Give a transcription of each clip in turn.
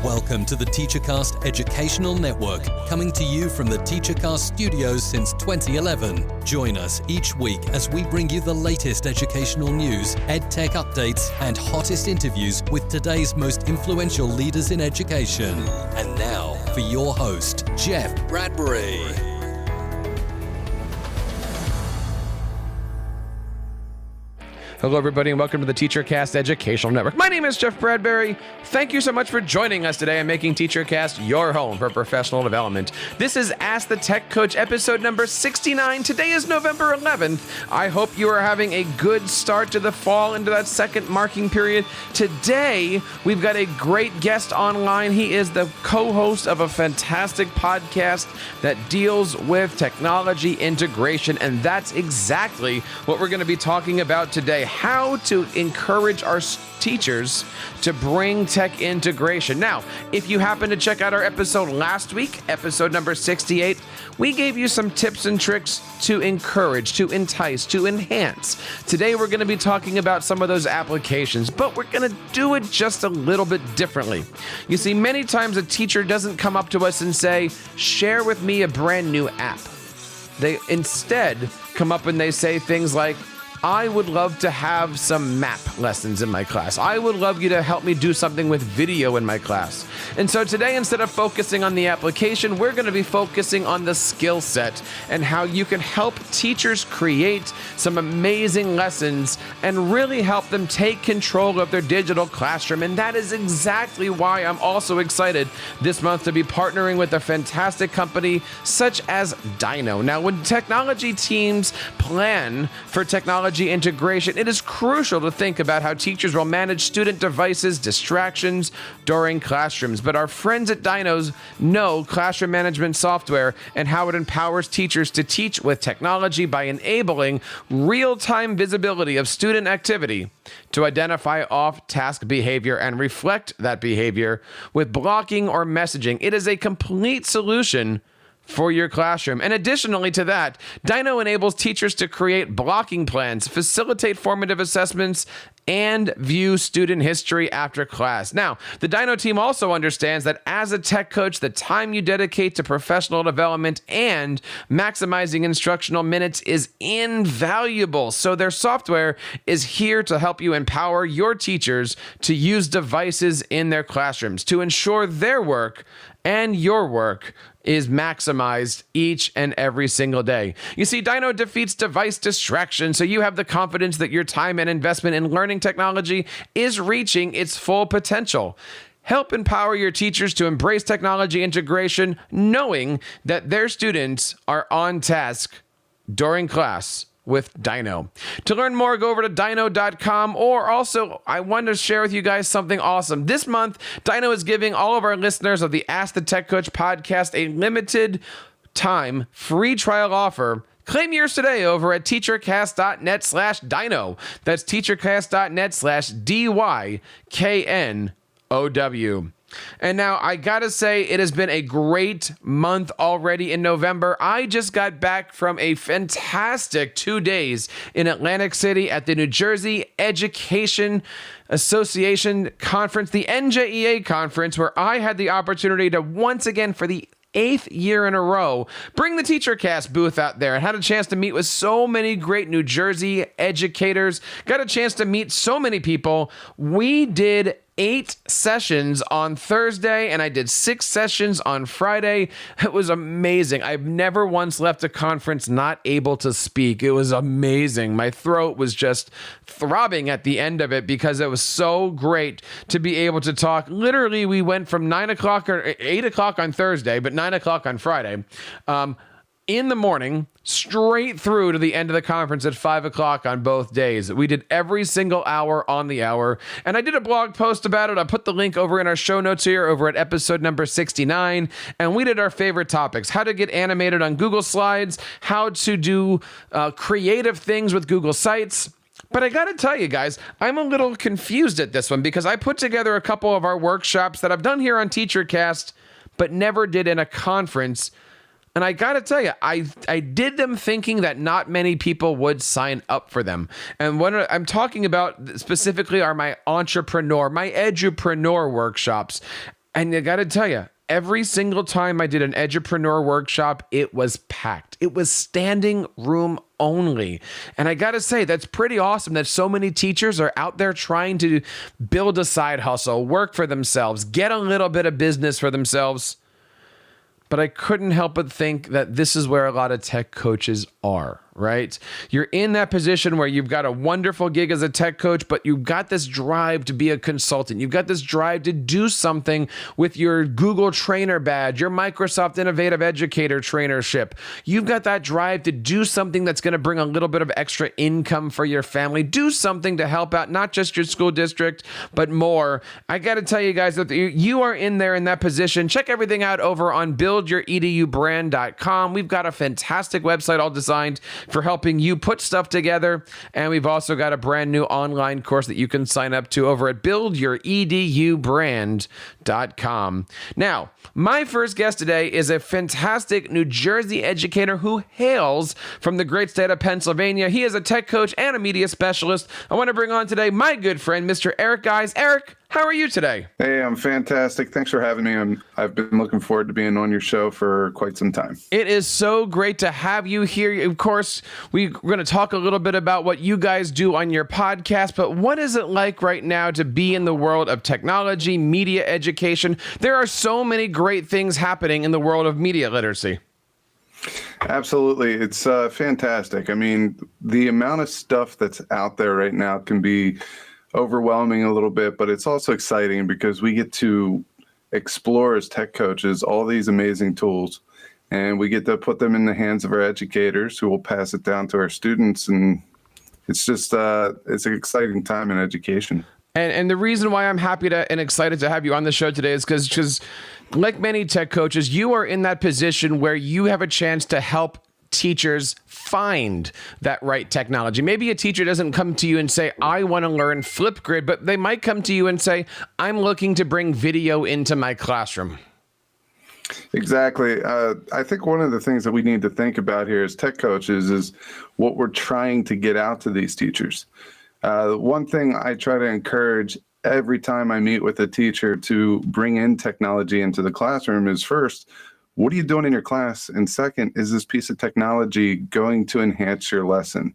Welcome to the TeacherCast Educational Network, coming to you from the TeacherCast studios since 2011. Join us each week as we bring you the latest educational news, EdTech updates, and hottest interviews with today's most influential leaders in education. And now, for your host, Jeff Bradbury. Hello, everybody, and welcome to the TeacherCast Educational Network. My name is Jeff Bradbury. Thank you so much for joining us today and making TeacherCast your home for professional development. This is Ask the Tech Coach, episode number 69. Today is November 11th. I hope you are having a good start to the fall, into that second marking period. Today, we've got a great guest online. He is the co-host of a fantastic podcast that deals with technology integration, and that's exactly what we're going to be talking about today. How to encourage our teachers to bring tech integration. Now, if you happen to check out our episode last week, episode number 68, we gave you some tips and tricks to encourage, to entice, to enhance. Today, we're going to be talking about some of those applications, but we're going to do it just a little bit differently. You see, many times a teacher doesn't come up to us and say, share with me a brand new app. They instead come up and they say things like, I would love to have some map lessons in my class. I would love you to help me do something with video in my class. And so today, instead of focusing on the application, we're going to be focusing on the skill set and how you can help teachers create some amazing lessons and really help them take control of their digital classroom. And that is exactly why I'm also excited this month to be partnering with a fantastic company such as Dino. Now, when technology teams plan for technology integration, it is crucial to think about how teachers will manage student devices, distractions during classrooms. But our friends at Dinos know classroom management software and how it empowers teachers to teach with technology by enabling real-time visibility of student activity to identify off-task behavior and reflect that behavior with blocking or messaging. It is a complete solution for your classroom. And additionally to that, Dino enables teachers to create blocking plans, facilitate formative assessments, and view student history after class. Now, the Dino team also understands that as a tech coach, the time you dedicate to professional development and maximizing instructional minutes is invaluable. So their software is here to help you empower your teachers to use devices in their classrooms to ensure their work and your work is maximized each and every single day. You see, Dino defeats device distraction, so you have the confidence that your time and investment in learning technology is reaching its full potential. Help empower your teachers to embrace technology integration, knowing that their students are on task during class with Dino. To learn more, go over to dino.com, or also I want to share with you guys something awesome. This month, Dino is giving all of our listeners of the Ask the Tech Coach podcast a limited time free trial offer. Claim yours today over at teachercast.net/dino. That's teachercast.net/DYKNOW. And now I gotta say, it has been a great month already in November. I just got back from a fantastic 2 days in Atlantic City at the New Jersey Education Association Conference, the NJEA Conference, where I had the opportunity to once again, for the 8th year in a row, bring the TeacherCast booth out there and had a chance to meet with so many great New Jersey educators, got a chance to meet so many people. We did 8 sessions on Thursday, and I did 6 sessions on Friday. It was amazing. I've never once left a conference not able to speak. It was amazing. My throat was just throbbing at the end of it because it was so great to be able to talk. Literally, we went from 9 o'clock or 8 o'clock on Thursday, but 9 o'clock on Friday, in the morning, straight through to the end of the conference at 5 o'clock on both days. We did every single hour on the hour, and I did a blog post about it. I put the link over in our show notes here over at episode number 69, and we did our favorite topics: how to get animated on Google Slides, how to do creative things with Google Sites. But I got to tell you guys, I'm a little confused at this one because I put together a couple of our workshops that I've done here on TeacherCast, but never did in a conference. And I got to tell you, I did them thinking that not many people would sign up for them. And what I'm talking about specifically are my edupreneur workshops. And I got to tell you, every single time I did an edupreneur workshop, it was packed. It was standing room only. And I got to say, that's pretty awesome that so many teachers are out there trying to build a side hustle, work for themselves, get a little bit of business for themselves. But I couldn't help but think that this is where a lot of tech coaches are, right? You're in that position where you've got a wonderful gig as a tech coach, but you've got this drive to be a consultant. You've got this drive to do something with your Google trainer badge, your Microsoft Innovative Educator trainership. You've got that drive to do something that's going to bring a little bit of extra income for your family. Do something to help out not just your school district, but more. I got to tell you guys that you are in there in that position. Check everything out over on buildyouredubrand.com. We've got a fantastic website all designed for helping you put stuff together. And we've also got a brand new online course that you can sign up to over at buildyouredubrand.com. Now, my first guest today is a fantastic New Jersey educator who hails from the great state of Pennsylvania. He is a tech coach and a media specialist. I want to bring on today my good friend, Mr. Eric Guys. Eric, how are you today? Hey, I'm fantastic. Thanks for having me. I've been looking forward to being on your show for quite some time. It is so great to have you here. Of course, we're going to talk a little bit about what you guys do on your podcast, but what is it like right now to be in the world of technology, media education? There are so many great things happening in the world of media literacy. Absolutely. It's fantastic. I mean, the amount of stuff that's out there right now can be overwhelming a little bit, but it's also exciting because we get to explore as tech coaches all these amazing tools, and we get to put them in the hands of our educators who will pass it down to our students. And it's just it's an exciting time in education. And the reason why I'm happy to and excited to have you on the show today is because like many tech coaches, you are in that position where you have a chance to help teachers find that right technology. Maybe a teacher doesn't come to you and say, I want to learn Flipgrid, but they might come to you and say, I'm looking to bring video into my classroom. Exactly. I think one of the things that we need to think about here as tech coaches is what we're trying to get out to these teachers. One thing I try to encourage every time I meet with a teacher to bring in technology into the classroom is first, what are you doing in your class? And second, is this piece of technology going to enhance your lesson?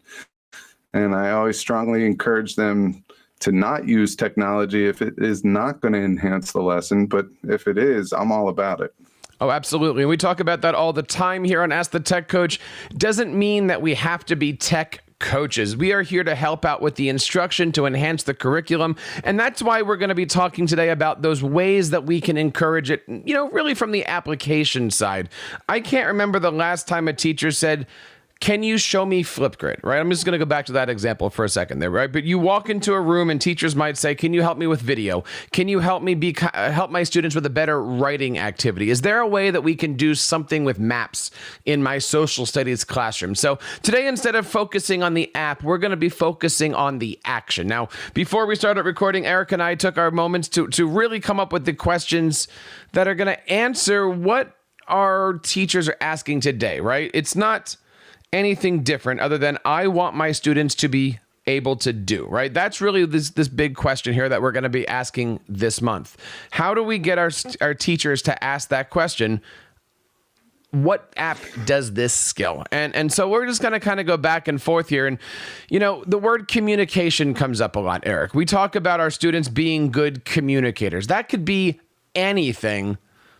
And I always strongly encourage them to not use technology if it is not going to enhance the lesson. But if it is, I'm all about it. Oh, absolutely. And we talk about that all the time here on Ask the Tech Coach. Doesn't mean that we have to be tech coaches. We are here to help out with the instruction to enhance the curriculum. And that's why we're going to be talking today about those ways that we can encourage it, really from the application side. I can't remember the last time a teacher said, can you show me Flipgrid, right? I'm just going to go back to that example for a second there, right? But you walk into a room and teachers might say, can you help me with video? Can you help me help my students with a better writing activity? Is there a way that we can do something with maps in my social studies classroom? So today, instead of focusing on the app, we're going to be focusing on the action. Now, before we started recording, Eric and I took our moments to really come up with the questions that are going to answer what our teachers are asking today, right? It's not anything different other than I want my students to be able to do, right? That's really this big question here that we're going to be asking this month. How do we get our teachers to ask that question? What app does this skill? And so we're just going to kind of go back and forth here. And, the word communication comes up a lot, Eric. We talk about our students being good communicators. That could be anything.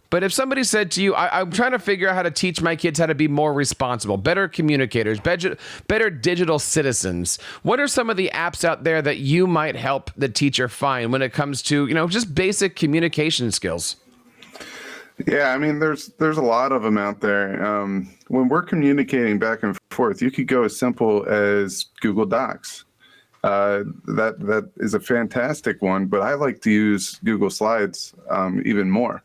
But if somebody said to you, I'm trying to figure out how to teach my kids how to be more responsible, better communicators, better digital citizens, what are some of the apps out there that you might help the teacher find when it comes to, just basic communication skills? Yeah, I mean, there's a lot of them out there. When we're communicating back and forth, you could go as simple as Google Docs. That is a fantastic one, but I like to use Google Slides even more.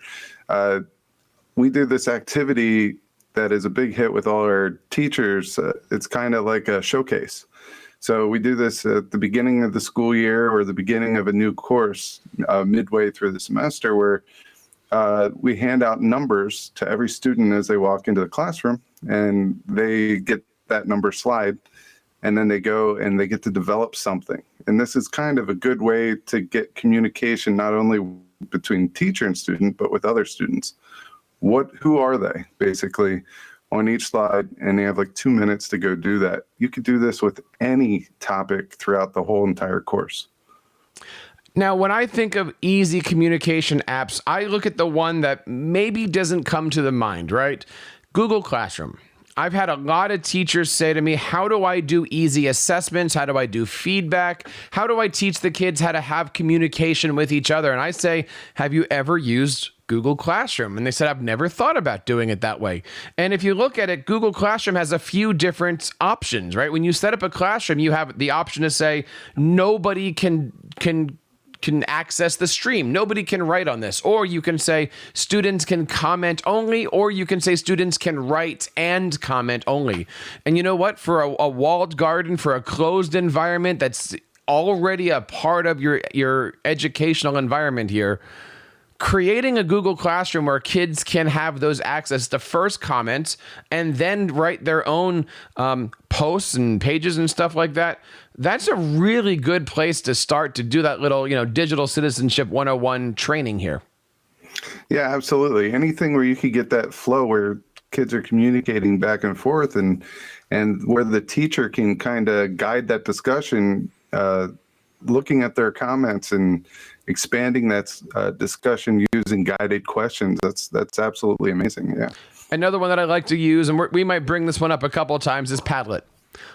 We do this activity that is a big hit with all our teachers. It's kind of like a showcase. So we do this at the beginning of the school year or the beginning of a new course midway through the semester where we hand out numbers to every student as they walk into the classroom, and they get that number slide, and then they go and they get to develop something. And this is kind of a good way to get communication not only between teacher and student, but with other students. Who are they, basically, on each slide, and they have like 2 minutes to go do that. You could do this with any topic throughout the whole entire course. Now, when I think of easy communication apps, I look at the one that maybe doesn't come to the mind, right? Google Classroom. I've had a lot of teachers say to me, how do I do easy assessments? How do I do feedback? How do I teach the kids how to have communication with each other? And I say, have you ever used Google Classroom? And they said, I've never thought about doing it that way. And if you look at it, Google Classroom has a few different options, right? When you set up a classroom, you have the option to say, nobody can access the stream. Nobody can write on this. Or you can say students can comment only, or you can say students can write and comment only. And you know what? For a walled garden, for a closed environment that's already a part of your educational environment here, creating a Google Classroom where kids can have those access to first comment and then write their own posts and pages and stuff like that, that's a really good place to start to do that little, digital citizenship 101 training here. Yeah, absolutely. Anything where you could get that flow where kids are communicating back and forth and where the teacher can kind of guide that discussion, looking at their comments and expanding that discussion using guided questions. That's absolutely amazing. Yeah. Another one that I like to use, and we might bring this one up a couple of times, is Padlet.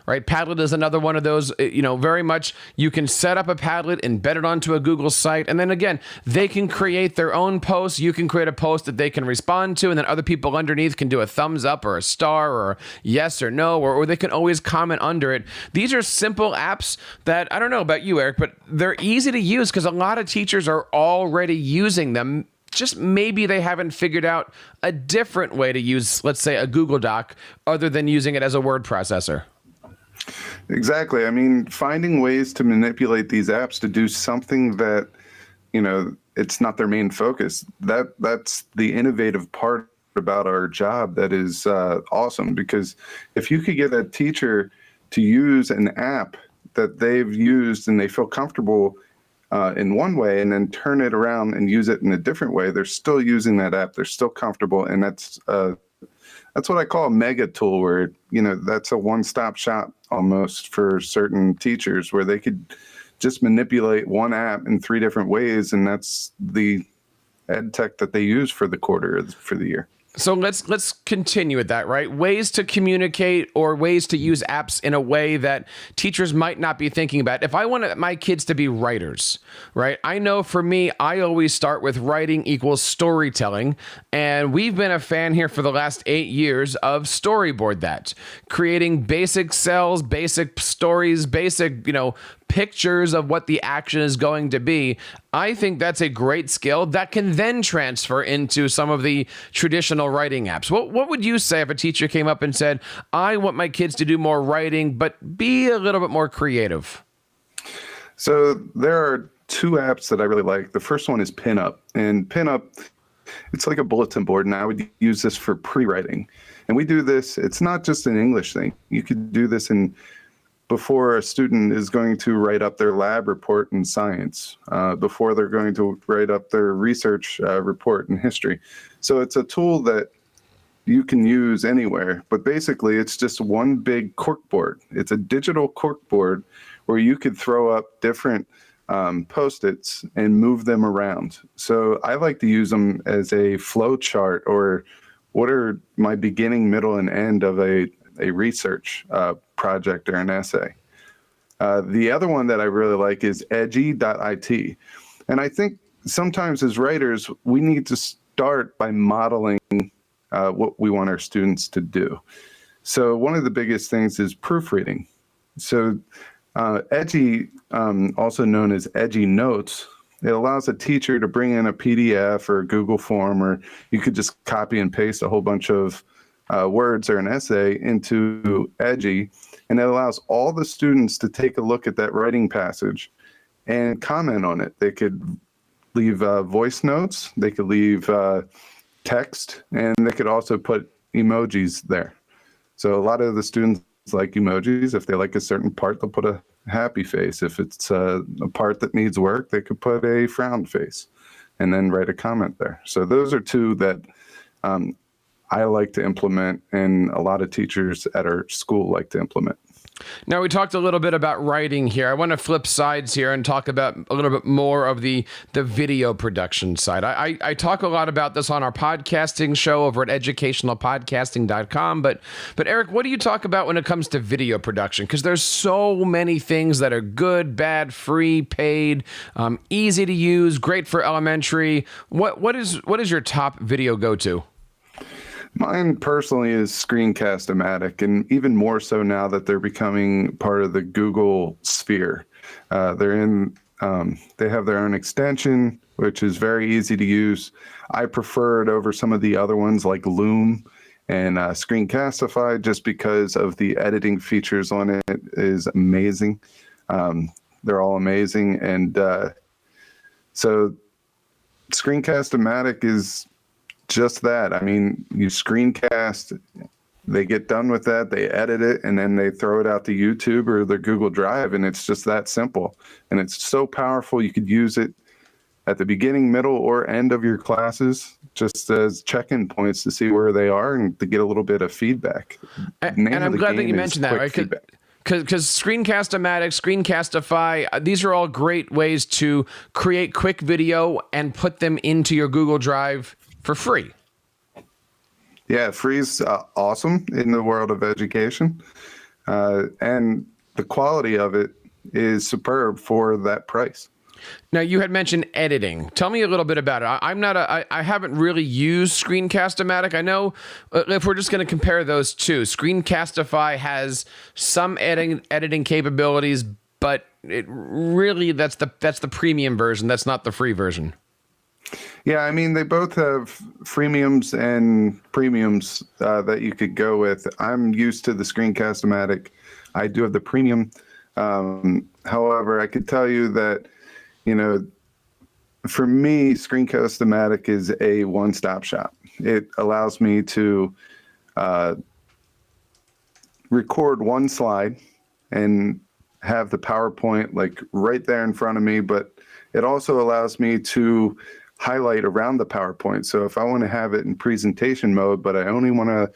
Right? Padlet is another one of those, very much you can set up a Padlet, embed it onto a Google site. And then again, they can create their own posts. You can create a post that they can respond to. And then other people underneath can do a thumbs up or a star or a yes or no, or they can always comment under it. These are simple apps that, I don't know about you, Eric, but they're easy to use because a lot of teachers are already using them. Just maybe they haven't figured out a different way to use, let's say, a Google Doc other than using it as a word processor. Exactly. I mean, finding ways to manipulate these apps to do something that, it's not their main focus. That's the innovative part about our job that is awesome, because if you could get a teacher to use an app that they've used and they feel comfortable in one way and then turn it around and use it in a different way, they're still using that app. They're still comfortable. And that's what I call a mega tool, where, that's a one-stop shop almost for certain teachers, where they could just manipulate one app in 3 different ways. And that's the EdTech that they use for the quarter, for the year. So let's continue with that, right? Ways to communicate or ways to use apps in a way that teachers might not be thinking about. If I want my kids to be writers, right? I know for me, I always start with writing equals storytelling. And we've been a fan here for the last 8 years of Storyboard That, creating basic cells, basic stories, basic, pictures of what the action is going to be. I think that's a great skill that can then transfer into some of the traditional writing apps. What would you say if a teacher came up and said, I want my kids to do more writing, but be a little bit more creative? So there are 2 apps that I really like. The first one is Pinup. And Pinup, it's like a bulletin board, and I would use this for pre-writing. And we do this, it's not just an English thing. You could do this before a student is going to write up their lab report in science, before they're going to write up their research report in history. So it's a tool that you can use anywhere, but basically it's just one big corkboard. It's a digital corkboard where you could throw up different Post-its and move them around. So I like to use them as a flow chart, or what are my beginning, middle, and end of a research project or an essay. The other one that I really like is edgy.it. And I think sometimes as writers, we need to start by modeling what we want our students to do. So one of the biggest things is proofreading. So Edgy, also known as Edgy Notes, it allows a teacher to bring in a PDF or a Google form, or you could just copy and paste a whole bunch of words or an essay into Edgy, and it allows all the students to take a look at that writing passage and comment on it. They could leave voice notes, they could leave text, and they could also put emojis there. So a lot of the students like emojis. If they like a certain part, they'll put a happy face. If it's a part that needs work, they could put a frown face. and then write a comment there. So those are two that I like to implement, and a lot of teachers at our school like to implement. Now, we talked a little bit about writing here. I want to flip sides here and talk about a little bit more of the video production side. I talk a lot about this on our podcasting show over at educationalpodcasting.com. But Eric, what do you talk about when it comes to video production? Because there's so many things that are good, bad, free, paid, easy to use, great for elementary. What is your top video go-to? Mine personally is Screencast-O-Matic, and even more so now that they're becoming part of the Google sphere. They have their own extension, which is very easy to use. I prefer it over some of the other ones like Loom and Screencastify, just because of the editing features on it is amazing. They're all amazing, and so Screencast-O-Matic is just that. I mean, you screencast, they get done with that, they edit it, and then they throw it out to YouTube or their Google Drive, and it's just that simple. And it's so powerful. You could use it at the beginning, middle, or end of your classes, just as check-in points to see where they are and to get a little bit of feedback. And I'm glad that you mentioned that, right? Because Screencast-O-Matic, Screencastify, these are all great ways to create quick video and put them into your Google Drive for free. Yeah, free's awesome in the world of education. And the quality of it is superb for that price. Now, you had mentioned editing. Tell me a little bit about it. I haven't really used Screencast-O-Matic. I know if we're just going to compare those two, Screencastify has some editing capabilities, but it really that's the premium version. That's not the free version. Yeah, I mean, they both have freemiums and premiums that you could go with. I'm used to the Screencast-O-Matic. I do have the premium. However, I could tell you that, for me, Screencast-O-Matic is a one-stop shop. It allows me to record one slide and have the PowerPoint like right there in front of me, but it also allows me to highlight around the PowerPoint. So if I want to have it in presentation mode, but I only want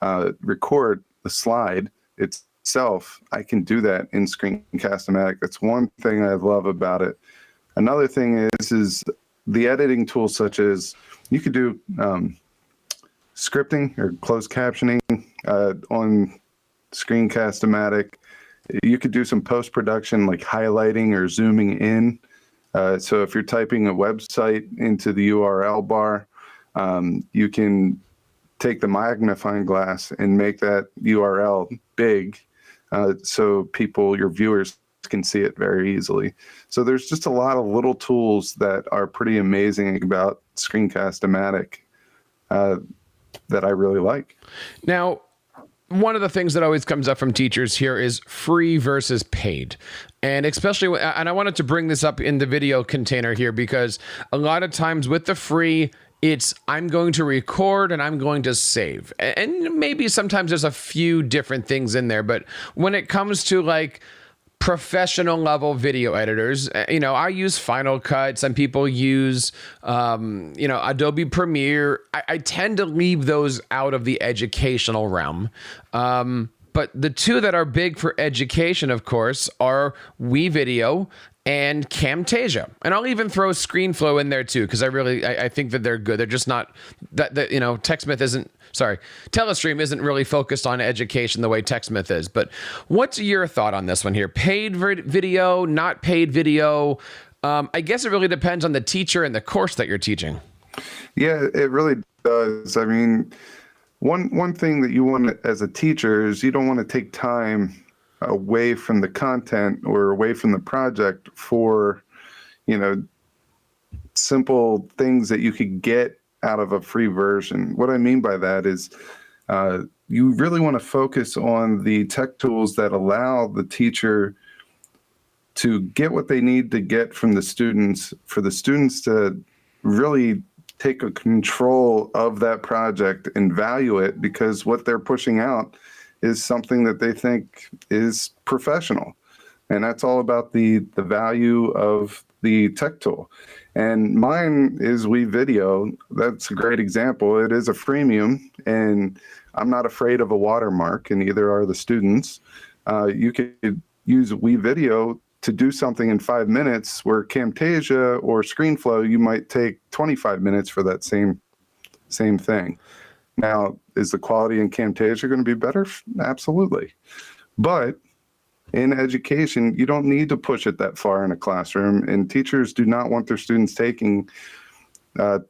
to record the slide itself, I can do that in Screencast-O-Matic. That's one thing I love about it. Another thing is the editing tools, such as you could do scripting or closed captioning on Screencast-O-Matic. You could do some post-production like highlighting or zooming in. So if you're typing a website into the URL bar, you can take the magnifying glass and make that URL big so your viewers can see it very easily. So there's just a lot of little tools that are pretty amazing about Screencast-O-Matic that I really like. Now, one of the things that always comes up from teachers here is free versus paid. And especially, and I wanted to bring this up in the video container here, because a lot of times with the free, it's I'm going to record and I'm going to save. And maybe sometimes there's a few different things in there. But when it comes to like professional level video editors, I use Final Cut. Some people use, Adobe Premiere. I tend to leave those out of the educational realm. But the two that are big for education, of course, are WeVideo and Camtasia. And I'll even throw ScreenFlow in there too, because I think that they're good. They're just not Telestream isn't really focused on education the way TechSmith is. But what's your thought on this one here? Paid video, not paid video? I guess it really depends on the teacher and the course that you're teaching. Yeah, it really does. I mean, one thing that you want as a teacher is you don't want to take time away from the content or away from the project for, simple things that you could get out of a free version. What I mean by that is you really want to focus on the tech tools that allow the teacher to get what they need to get from the students, for the students to really take a control of that project and value it, because what they're pushing out is something that they think is professional. And that's all about the value of the tech tool. And mine is WeVideo. That's a great example. It is a freemium, and I'm not afraid of a watermark, and neither are the students. You could use WeVideo to do something in 5 minutes, where Camtasia or ScreenFlow, you might take 25 minutes for that same thing. Now, is the quality in Camtasia going to be better? Absolutely. But in education, you don't need to push it that far in a classroom, and teachers do not want their students taking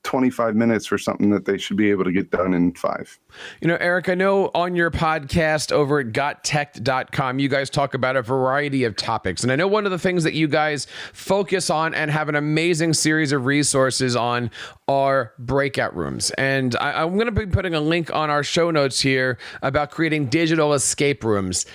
25 minutes for something that they should be able to get done in 5. Eric, I know on your podcast over at gottech.com, you guys talk about a variety of topics. And I know one of the things that you guys focus on and have an amazing series of resources on are breakout rooms. And I'm going to be putting a link on our show notes here about creating digital escape rooms.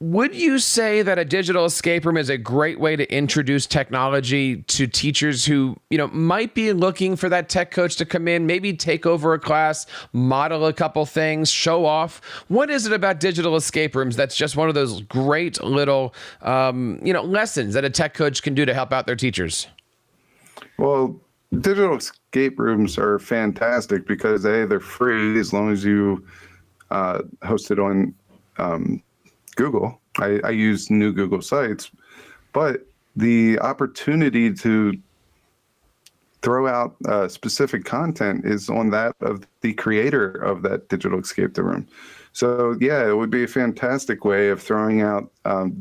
Would you say that a digital escape room is a great way to introduce technology to teachers who, might be looking for that tech coach to come in, maybe take over a class, model a couple things, show off? What is it about digital escape rooms that's just one of those great little, lessons that a tech coach can do to help out their teachers? Well, digital escape rooms are fantastic because they're free as long as you host it on Google. I use new Google sites, but the opportunity to throw out specific content is on that of the creator of that digital escape room. So yeah, it would be a fantastic way of throwing out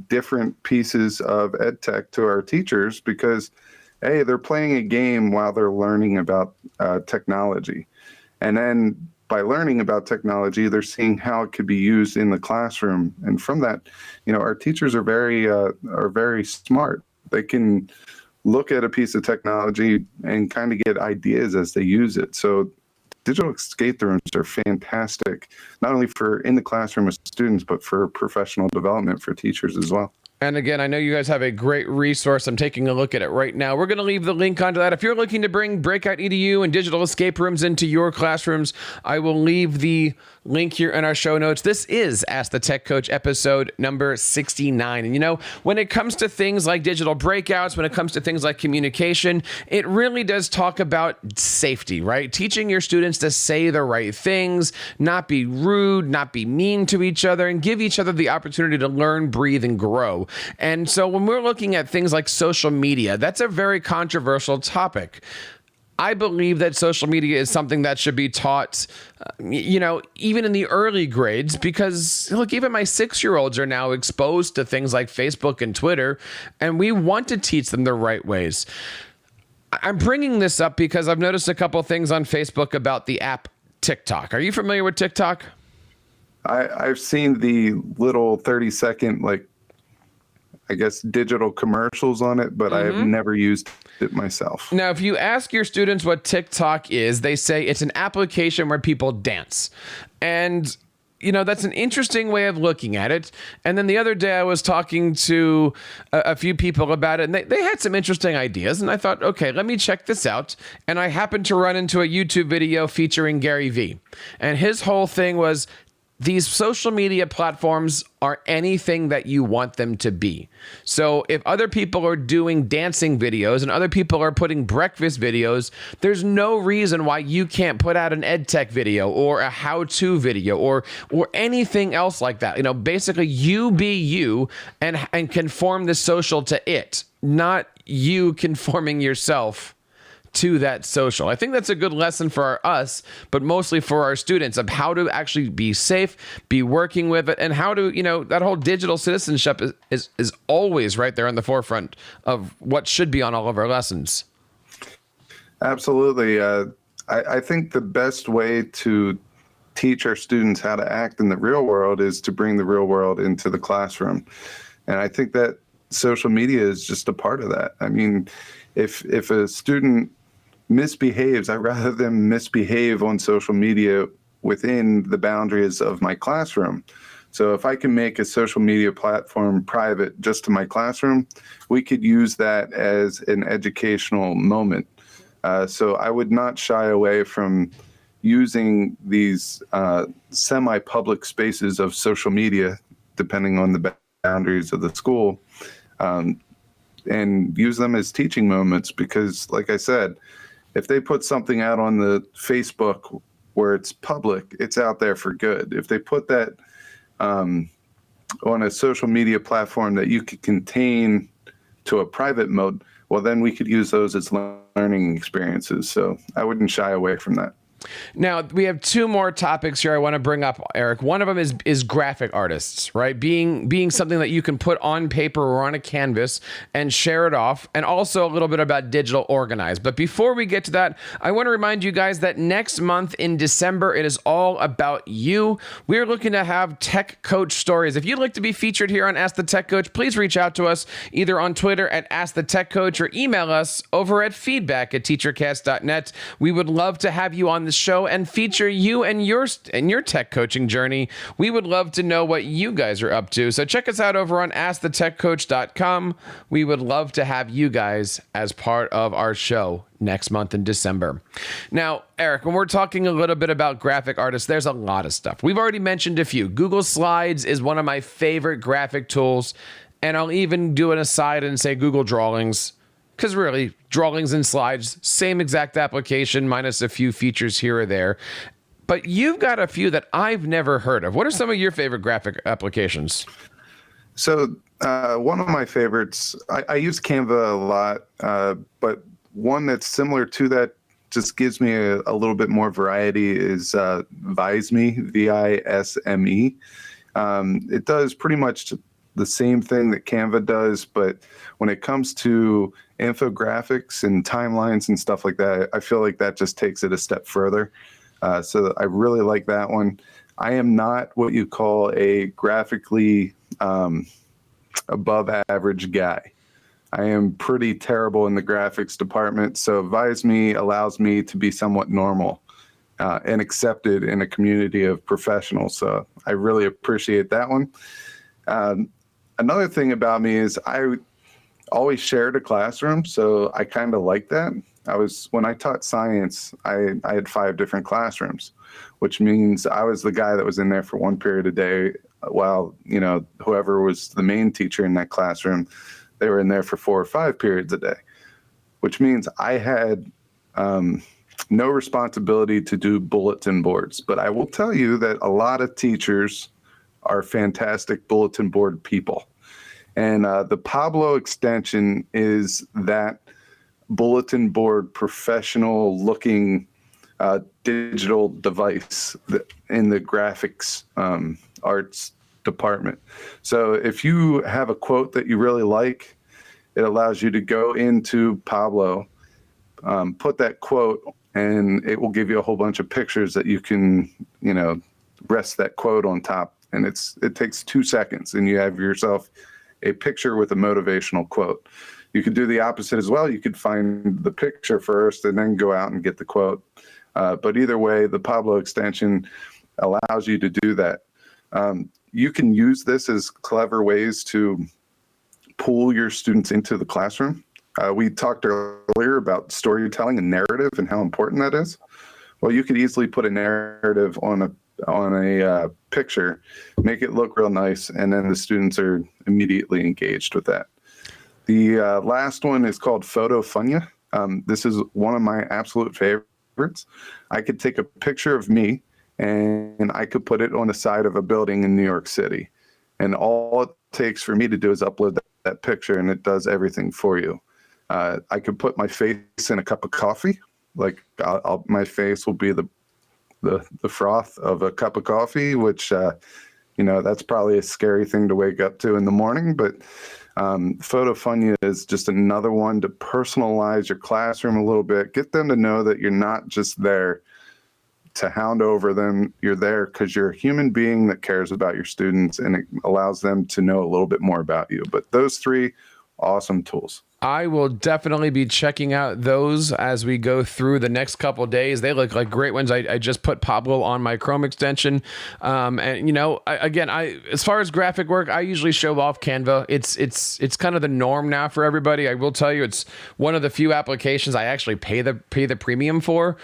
different pieces of EdTech to our teachers because, hey, they're playing a game while they're learning about technology. And then by learning about technology, they're seeing how it could be used in the classroom. And from that, our teachers are very smart. They can look at a piece of technology and kind of get ideas as they use it. So digital escape rooms are fantastic, not only for in the classroom with students, but for professional development for teachers as well. And again, I know you guys have a great resource. I'm taking a look at it right now. We're going to leave the link onto that. If you're looking to bring Breakout EDU and digital escape rooms into your classrooms, I will leave the link here in our show notes. This is Ask the Tech Coach episode number 69. And when it comes to things like digital breakouts, when it comes to things like communication, it really does talk about safety, right? Teaching your students to say the right things, not be rude, not be mean to each other, and give each other the opportunity to learn, breathe, and grow. And so when we're looking at things like social media, that's a very controversial topic. I believe that social media is something that should be taught, even in the early grades, because look, even my 6-year-olds are now exposed to things like Facebook and Twitter, and we want to teach them the right ways. I'm bringing this up because I've noticed a couple things on Facebook about the app TikTok. Are you familiar with TikTok? I've seen the little 30-second, digital commercials on it, but I have never used it myself. Now, if you ask your students what TikTok is, they say it's an application where people dance. And, that's an interesting way of looking at it. And then the other day I was talking to a few people about it, and they had some interesting ideas. And I thought, okay, let me check this out. And I happened to run into a YouTube video featuring Gary Vee. And his whole thing was, these social media platforms are anything that you want them to be. So if other people are doing dancing videos and other people are putting breakfast videos, there's no reason why you can't put out an EdTech video or a how-to video or anything else like that. Basically you be you and conform the social to it, not you conforming yourself to that social. I think that's a good lesson for us, but mostly for our students of how to actually be safe, be working with it, and how to, that whole digital citizenship is always right there on the forefront of what should be on all of our lessons. Absolutely. I think the best way to teach our students how to act in the real world is to bring the real world into the classroom. And I think that social media is just a part of that. I mean, if a student misbehaves, I'd rather them misbehave on social media within the boundaries of my classroom. So if I can make a social media platform private just to my classroom, we could use that as an educational moment. So I would not shy away from using these semi-public spaces of social media, depending on the boundaries of the school. and use them as teaching moments, because like I said, if they put something out on the Facebook where it's public, it's out there for good. If they put that on a social media platform that you could contain to a private mode, well, then we could use those as learning experiences. So I wouldn't shy away from that. Now, we have two more topics here I want to bring up, Eric. One of them is graphic artists, right? Being something that you can put on paper or on a canvas and share it off, and also a little bit about digital organize. But before we get to that, I want to remind you guys that next month in December, it is all about you. We're looking to have tech coach stories. If you'd like to be featured here on Ask the Tech Coach, please reach out to us either on Twitter at Ask the Tech Coach or email us over at feedback@teachercast.net. We would love to have you on the show and feature you and your tech coaching journey. We would love to know what you guys are up to. So check us out over on askthetechcoach.com. We would love to have you guys as part of our show next month in December. Now, Eric, when we're talking a little bit about graphic artists, there's a lot of stuff. We've already mentioned a few. Google Slides is one of my favorite graphic tools, and I'll even do an aside and say Google Drawings, because really, drawings and slides, same exact application, minus a few features here or there. But you've got a few that I've never heard of. What are some of your favorite graphic applications? So one of my favorites, I use Canva a lot, but one that's similar to that, just gives me a little bit more variety, is Visme, Visme. It does pretty much the same thing that Canva does, but when it comes to infographics and timelines and stuff like that, I feel like that just takes it a step further. So I really like that one. I am not what you call a graphically above average guy. I am pretty terrible in the graphics department, so Visme allows me to be somewhat normal and accepted in a community of professionals. So I really appreciate that one. Another thing about me is I always shared a classroom, so I kind of like that. When I taught science, I had 5 different classrooms, which means I was the guy that was in there for one period a day, while whoever was the main teacher in that classroom, they were in there for 4 or 5 periods a day, which means I had no responsibility to do bulletin boards. But I will tell you that a lot of teachers are fantastic bulletin board people. And the Pablo extension is that bulletin board professional looking digital device in the graphics arts department. So if you have a quote that you really like, it allows you to go into Pablo, put that quote, and it will give you a whole bunch of pictures that you can, rest that quote on top. And it takes 2 seconds, and you have yourself a picture with a motivational quote. You could do the opposite as well. You could find the picture first and then go out and get the quote. But either way, the Pablo extension allows you to do that. You can use this as clever ways to pull your students into the classroom. We talked earlier about storytelling and narrative and how important that is. Well, you could easily put a narrative on a picture, make it look real nice, and then the students are immediately engaged with that. The last one is called Photofunya. This is one of my absolute favorites. I could take a picture of me and I could put it on the side of a building in New York City. And all it takes for me to do is upload that picture, and it does everything for you. I could put my face in a cup of coffee. Like my face will be the froth of a cup of coffee, which, that's probably a scary thing to wake up to in the morning. But Photofunya is just another one to personalize your classroom a little bit. Get them to know that you're not just there to hound over them. You're there because you're a human being that cares about your students, and it allows them to know a little bit more about you. But those 3 awesome tools. I will definitely be checking out those as we go through the next couple of days. They look like great ones. I just put Pablo on my Chrome extension. As far as graphic work, I usually show off Canva. It's kind of the norm now for everybody. I will tell you, it's one of the few applications I actually pay the premium for,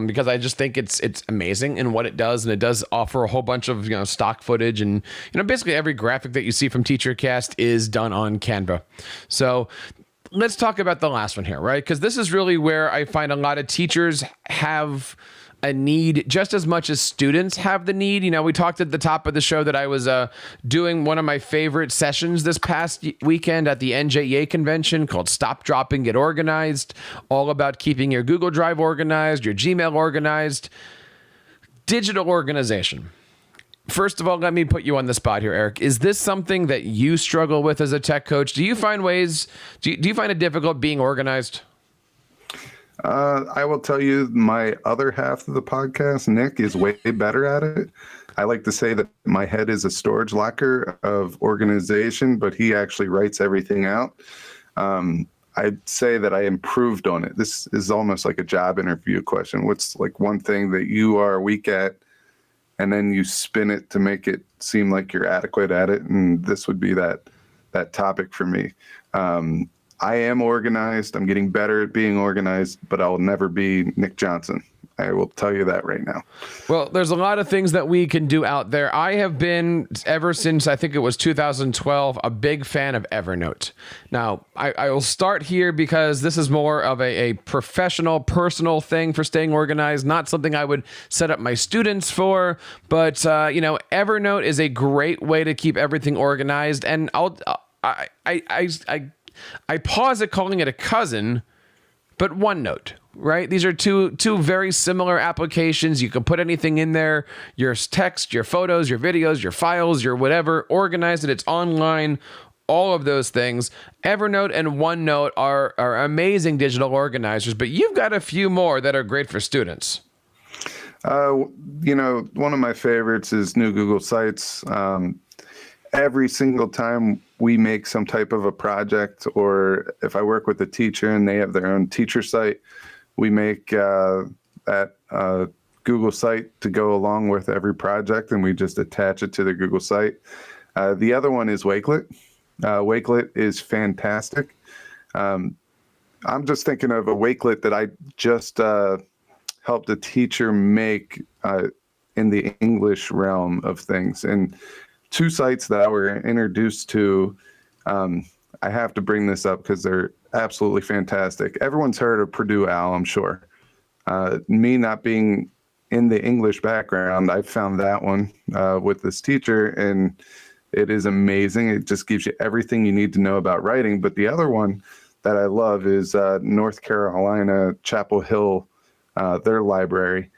because I just think it's amazing in what it does. And it does offer a whole bunch of, stock footage, and, basically every graphic that you see from TeacherCast is done on Canva. So let's talk about the last one here, right? Because this is really where I find a lot of teachers have a need just as much as students have the need. You know, we talked at the top of the show that I was doing one of my favorite sessions this past weekend at the NJEA convention called Stop, Drop, and Get Organized, all about keeping your Google Drive organized, your Gmail organized, digital organization. First of all, let me put you on the spot here, Eric. Is this something that you struggle with as a tech coach? Do you find do you find it difficult being organized? I will tell you, my other half of the podcast, Nick, is way better at it. I like to say that my head is a storage locker of organization, but he actually writes everything out. I'd say that I improved on it. This is almost like a job interview question. What's like one thing that you are weak at, and then you spin it to make it seem like you're adequate at it? And this would be that topic for me. I am organized. I'm getting better at being organized, but I'll never be Nick Johnson. I will tell you that right now. Well, there's a lot of things that we can do out there. I have been, ever since I think it was 2012, a big fan of Evernote. Now, I will start here because this is more of a professional, personal thing for staying organized, not something I would set up my students for. But, Evernote is a great way to keep everything organized. And I pause at calling it a cousin, but OneNote, right? These are two very similar applications. You can put anything in there, your text, your photos, your videos, your files, your whatever, organize it. It's online, all of those things. Evernote and OneNote are amazing digital organizers, but you've got a few more that are great for students. One of my favorites is New Google Sites. Every single time we make some type of a project, or if I work with a teacher and they have their own teacher site, we make that Google site to go along with every project, and we just attach it to the Google site. The other one is Wakelet. Wakelet is fantastic. I'm just thinking of a Wakelet that I just helped a teacher make in the English realm of things. And two sites that I were introduced to, I have to bring this up because they're absolutely fantastic. Everyone's heard of Purdue Owl, I'm sure. Me not being in the English background, I found that one with this teacher, and it is amazing. It just gives you everything you need to know about writing. But the other one that I love is North Carolina, Chapel Hill, their library.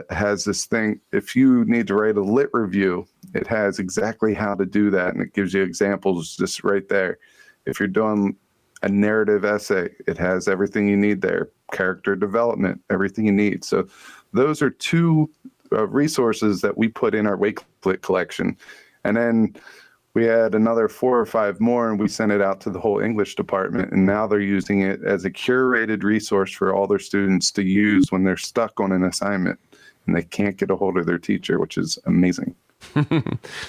Has this thing, if you need to write a lit review, it has exactly how to do that, and it gives you examples just right there. If you're doing a narrative essay, it has everything you need there. Character development, everything you need. So those are two resources that we put in our Wakelet collection. And then we had another 4 or 5 more, and we sent it out to the whole English department. And now they're using it as a curated resource for all their students to use when they're stuck on an assignment and they can't get a hold of their teacher, which is amazing.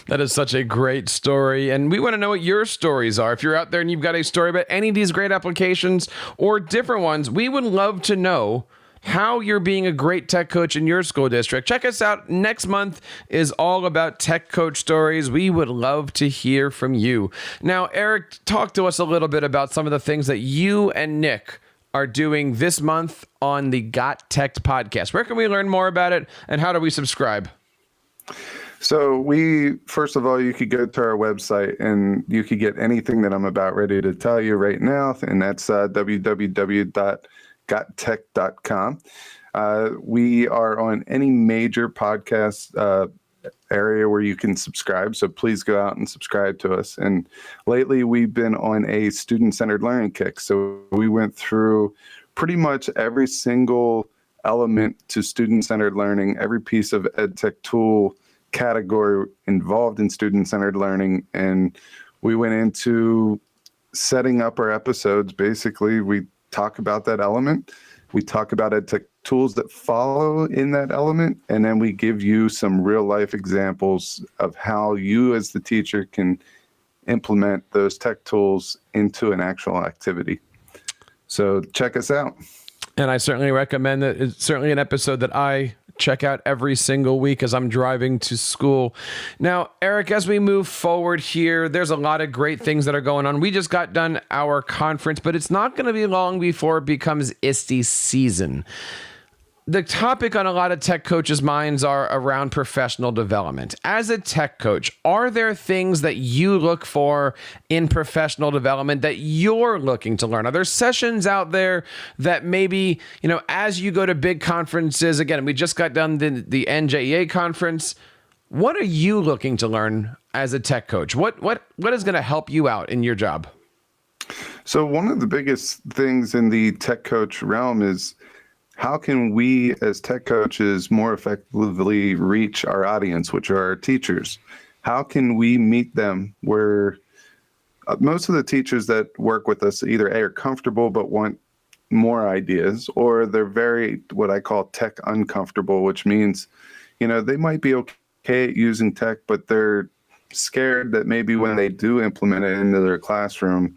That is such a great story. And we want to know what your stories are. If you're out there and you've got a story about any of these great applications or different ones, we would love to know how you're being a great tech coach in your school district. Check us out. Next month is all about tech coach stories. We would love to hear from you. Now, Eric, talk to us a little bit about some of the things that you and Nick are doing this month on the Got Tech podcast. Where can we learn more about it, and how do we subscribe? So first of all, you could go to our website and you could get anything that I'm about ready to tell you right now. And that's www.gottech.com. We are on any major podcast area where you can subscribe. So please go out and subscribe to us. And lately we've been on a student-centered learning kick. So we went through pretty much every single element to student-centered learning, every piece of EdTech tool category involved in student-centered learning, and we went into setting up our episodes. Basically, we talk about that element, we talk about EdTech tools that follow in that element, and then we give you some real-life examples of how you as the teacher can implement those tech tools into an actual activity. So check us out. And I certainly recommend that. It's certainly an episode that I check out every single week as I'm driving to school. Now, Eric, as we move forward here, there's a lot of great things that are going on. We just got done our conference, but it's not going to be long before it becomes ISTE season. The topic on a lot of tech coaches' minds are around professional development. As a tech coach, are there things that you look for in professional development that you're looking to learn? Are there sessions out there that maybe, as you go to big conferences, again, we just got done the NJEA conference. What are you looking to learn as a tech coach? What is going to help you out in your job? So one of the biggest things in the tech coach realm is how can we as tech coaches more effectively reach our audience, which are our teachers? How can we meet them where most of the teachers that work with us either A, are comfortable but want more ideas, or they're very, what I call tech uncomfortable, which means, they might be okay at using tech, but they're scared that maybe when they do implement it into their classroom,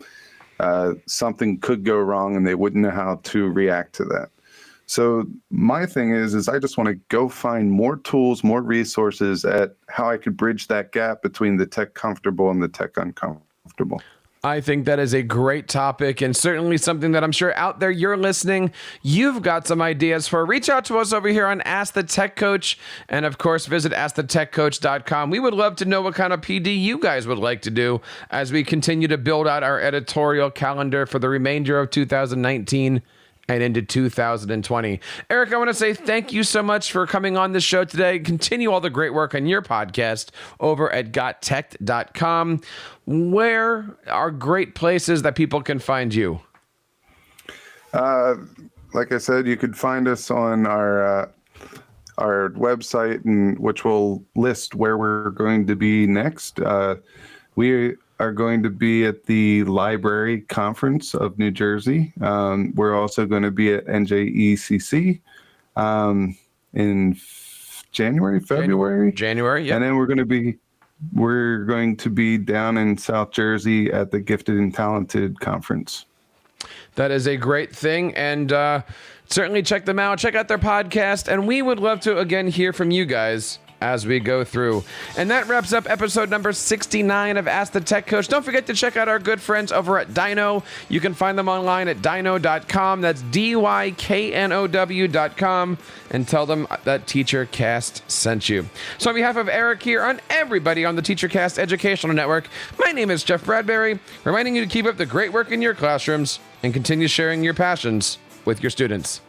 something could go wrong and they wouldn't know how to react to that. So my thing is I just want to go find more tools, more resources at how I could bridge that gap between the tech comfortable and the tech uncomfortable. I think that is a great topic and certainly something that I'm sure out there you're listening, you've got some ideas for. Reach out to us over here on Ask the Tech Coach, and of course visit askthetechcoach.com. We would love to know what kind of PD you guys would like to do as we continue to build out our editorial calendar for the remainder of 2019 and into 2020. Eric, I want to say thank you so much for coming on the show today. Continue all the great work on your podcast over at gottech.com. Where are great places that people can find you? Like I said, you could find us on our website, and which will list where we're going to be next. We are going to be at the Library Conference of New Jersey. We're also going to be at NJECC in February. January, yeah. And then we're going to be down in South Jersey at the Gifted and Talented Conference. That is a great thing, and certainly check them out. Check out their podcast, and we would love to, again, hear from you guys as we go through. And that wraps up episode number 69 of Ask the Tech Coach. Don't forget to check out our good friends over at Dyno. You can find them online at dyno.com. That's DYKNOW.com. And tell them that TeacherCast sent you. So on behalf of Eric here, on everybody on the TeacherCast Educational Network, my name is Jeff Bradbury, reminding you to keep up the great work in your classrooms and continue sharing your passions with your students.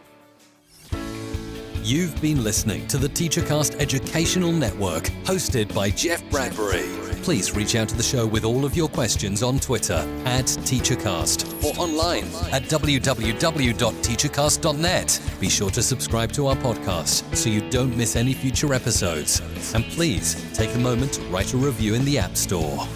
You've been listening to the TeacherCast Educational Network, hosted by Jeff Bradbury. Please reach out to the show with all of your questions on Twitter @TeacherCast or online at www.teachercast.net. Be sure to subscribe to our podcast so you don't miss any future episodes. And please take a moment to write a review in the App Store.